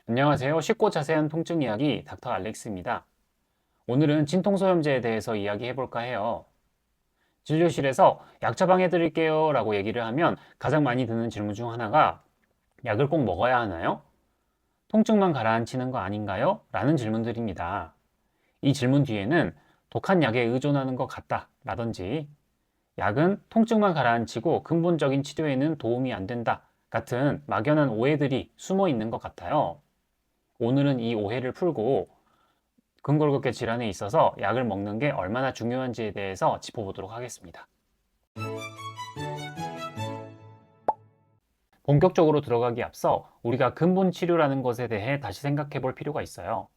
안녕하세요. 쉽고 자세한 통증 이야기 닥터 알렉스입니다. 오늘은 진통소염제에 대해서 이야기해 볼까 해요. 진료실에서 약 처방해 드릴게요 라고 얘기를 하면 가장 많이 드는 질문 중 하나가 약을 꼭 먹어야 하나요? 통증만 가라앉히는 거 아닌가요? 라는 질문들입니다. 이 질문 뒤에는 독한 약에 의존하는 것 같다 라든지 약은 통증만 가라앉히고 근본적인 치료에는 도움이 안 된다 같은 막연한 오해들이 숨어 있는 것 같아요. 오늘은 이 오해를 풀고 근골격계 질환에 있어서 약을 먹는 게 얼마나 중요한지에 대해서 짚어보도록 하겠습니다. 본격적으로 들어가기 앞서 우리가 근본 치료라는 것에 대해 다시 생각해 볼 필요가 있어요.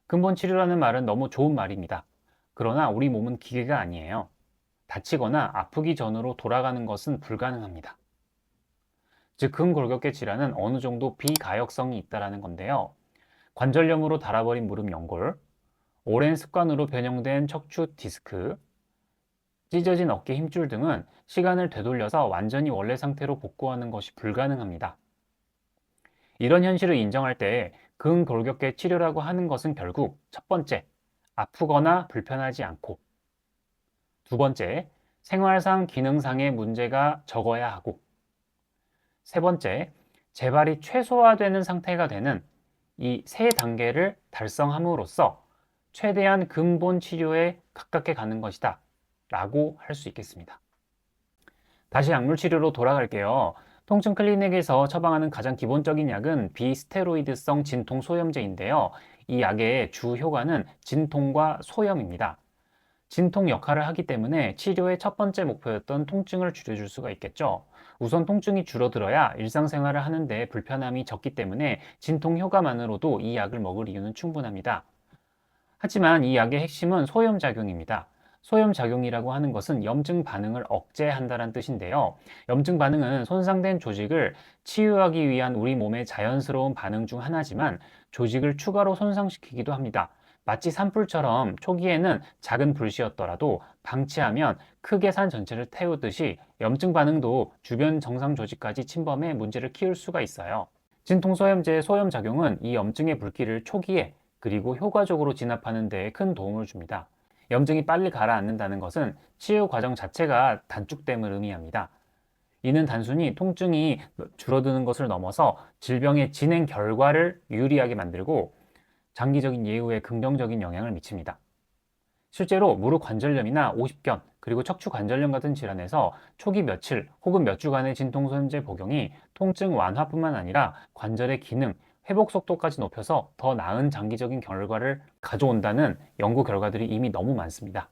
근본 치료라는 말은 너무 좋은 말입니다. 그러나 우리 몸은 기계가 아니에요. 다치거나 아프기 전으로 돌아가는 것은 불가능합니다. 즉, 근골격계 질환은 어느 정도 비가역성이 있다는 건데요. 관절염으로 닳아버린 무릎 연골, 오랜 습관으로 변형된 척추 디스크, 찢어진 어깨 힘줄 등은 시간을 되돌려서 완전히 원래 상태로 복구하는 것이 불가능합니다. 이런 현실을 인정할 때 근골격계 치료라고 하는 것은 결국 첫 번째, 아프거나 불편하지 않고, 두 번째, 생활상 기능상의 문제가 적어야 하고, 세 번째, 재발이 최소화되는 상태가 되는 이 세 단계를 달성함으로써 최대한 근본 치료에 가깝게 가는 것이다 라고 할 수 있겠습니다. 다시 약물 치료로 돌아갈게요. 통증 클리닉에서 처방하는 가장 기본적인 약은 비스테로이드성 진통 소염제인데요. 이 약의 주 효과는 진통과 소염입니다. 진통 역할을 하기 때문에 치료의 첫 번째 목표였던 통증을 줄여줄 수가 있겠죠. 우선 통증이 줄어들어야 일상생활을 하는데 불편함이 적기 때문에 진통 효과만으로도 이 약을 먹을 이유는 충분합니다. 하지만 이 약의 핵심은 소염작용입니다. 소염작용이라고 하는 것은 염증 반응을 억제한다는 뜻인데요. 염증 반응은 손상된 조직을 치유하기 위한 우리 몸의 자연스러운 반응 중 하나지만 조직을 추가로 손상시키기도 합니다. 마치 산불처럼 초기에는 작은 불씨였더라도 방치하면 크게 산 전체를 태우듯이 염증 반응도 주변 정상 조직까지 침범해 문제를 키울 수가 있어요. 진통소염제의 소염작용은 이 염증의 불길을 초기에 그리고 효과적으로 진압하는 데 큰 도움을 줍니다. 염증이 빨리 가라앉는다는 것은 치유 과정 자체가 단축됨을 의미합니다. 이는 단순히 통증이 줄어드는 것을 넘어서 질병의 진행 결과를 유리하게 만들고 장기적인 예후에 긍정적인 영향을 미칩니다. 실제로 무릎 관절염이나 오십견, 그리고 척추 관절염 같은 질환에서 초기 며칠 혹은 몇 주간의 진통소염제 복용이 통증 완화뿐만 아니라 관절의 기능, 회복 속도까지 높여서 더 나은 장기적인 결과를 가져온다는 연구 결과들이 이미 너무 많습니다.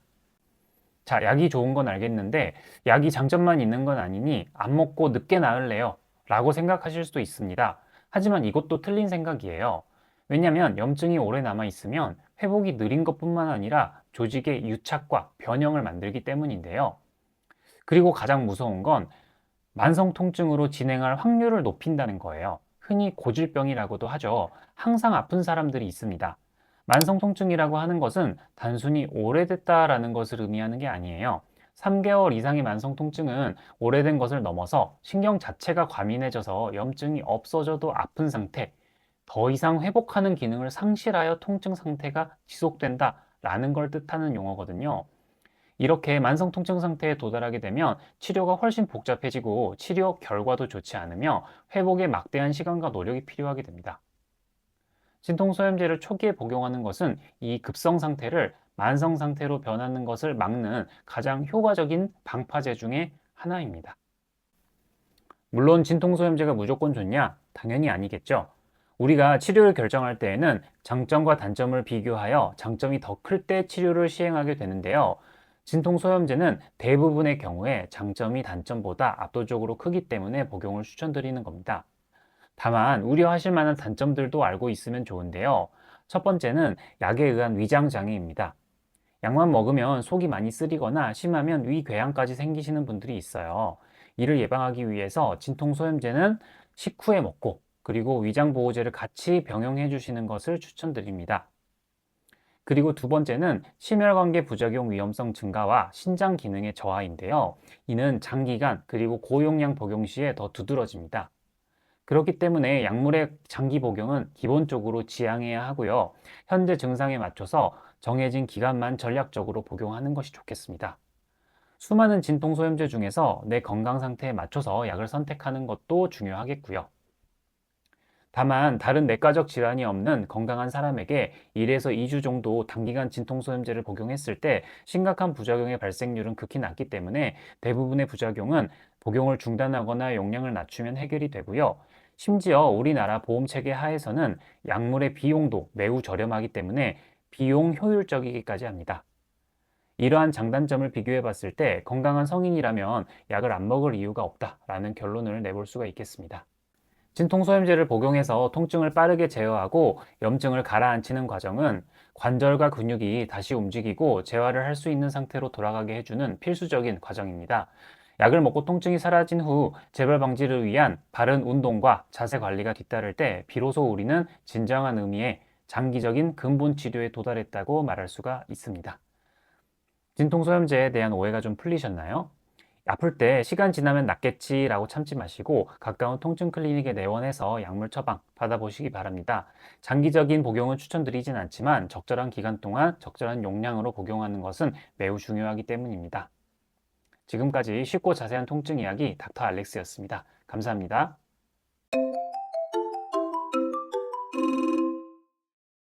자, 약이 좋은 건 알겠는데 약이 장점만 있는 건 아니니 안 먹고 늦게 나을래요 라고 생각하실 수도 있습니다. 하지만 이것도 틀린 생각이에요. 왜냐하면 염증이 오래 남아있으면 회복이 느린 것뿐만 아니라 조직의 유착과 변형을 만들기 때문인데요. 그리고 가장 무서운 건 만성 통증으로 진행할 확률을 높인다는 거예요. 흔히 고질병이라고도 하죠. 항상 아픈 사람들이 있습니다. 만성 통증이라고 하는 것은 단순히 오래됐다라는 것을 의미하는 게 아니에요. 3개월 이상의 만성 통증은 오래된 것을 넘어서 신경 자체가 과민해져서 염증이 없어져도 아픈 상태, 더 이상 회복하는 기능을 상실하여 통증 상태가 지속된다라는 걸 뜻하는 용어거든요. 이렇게 만성 통증 상태에 도달하게 되면 치료가 훨씬 복잡해지고 치료 결과도 좋지 않으며 회복에 막대한 시간과 노력이 필요하게 됩니다. 진통소염제를 초기에 복용하는 것은 이 급성 상태를 만성 상태로 변하는 것을 막는 가장 효과적인 방파제 중에 하나입니다. 물론 진통소염제가 무조건 좋냐? 당연히 아니겠죠. 우리가 치료를 결정할 때에는 장점과 단점을 비교하여 장점이 더 클 때 치료를 시행하게 되는데요. 진통소염제는 대부분의 경우에 장점이 단점보다 압도적으로 크기 때문에 복용을 추천드리는 겁니다. 다만 우려하실 만한 단점들도 알고 있으면 좋은데요. 첫 번째는 약에 의한 위장 장애입니다. 약만 먹으면 속이 많이 쓰리거나 심하면 위궤양까지 생기시는 분들이 있어요. 이를 예방하기 위해서 진통소염제는 식후에 먹고 그리고 위장보호제를 같이 병용해 주시는 것을 추천드립니다. 그리고 두 번째는 심혈관계 부작용 위험성 증가와 신장 기능의 저하인데요. 이는 장기간 그리고 고용량 복용 시에 더 두드러집니다. 그렇기 때문에 약물의 장기 복용은 기본적으로 지양해야 하고요. 현재 증상에 맞춰서 정해진 기간만 전략적으로 복용하는 것이 좋겠습니다. 수많은 진통소염제 중에서 내 건강 상태에 맞춰서 약을 선택하는 것도 중요하겠고요. 다만 다른 내과적 질환이 없는 건강한 사람에게 1에서 2주 정도 단기간 진통소염제를 복용했을 때 심각한 부작용의 발생률은 극히 낮기 때문에 대부분의 부작용은 복용을 중단하거나 용량을 낮추면 해결이 되고요. 심지어 우리나라 보험체계 하에서는 약물의 비용도 매우 저렴하기 때문에 비용 효율적이기까지 합니다. 이러한 장단점을 비교해 봤을 때 건강한 성인이라면 약을 안 먹을 이유가 없다라는 결론을 내볼 수가 있겠습니다. 진통소염제를 복용해서 통증을 빠르게 제어하고 염증을 가라앉히는 과정은 관절과 근육이 다시 움직이고 재활을 할 수 있는 상태로 돌아가게 해주는 필수적인 과정입니다. 약을 먹고 통증이 사라진 후 재발 방지를 위한 바른 운동과 자세 관리가 뒤따를 때 비로소 우리는 진정한 의미의 장기적인 근본 치료에 도달했다고 말할 수가 있습니다. 진통소염제에 대한 오해가 좀 풀리셨나요? 아플 때 시간 지나면 낫겠지라고 참지 마시고 가까운 통증 클리닉에 내원해서 약물 처방 받아보시기 바랍니다. 장기적인 복용은 추천드리진 않지만 적절한 기간 동안 적절한 용량으로 복용하는 것은 매우 중요하기 때문입니다. 지금까지 쉽고 자세한 통증 이야기 닥터 알렉스였습니다. 감사합니다.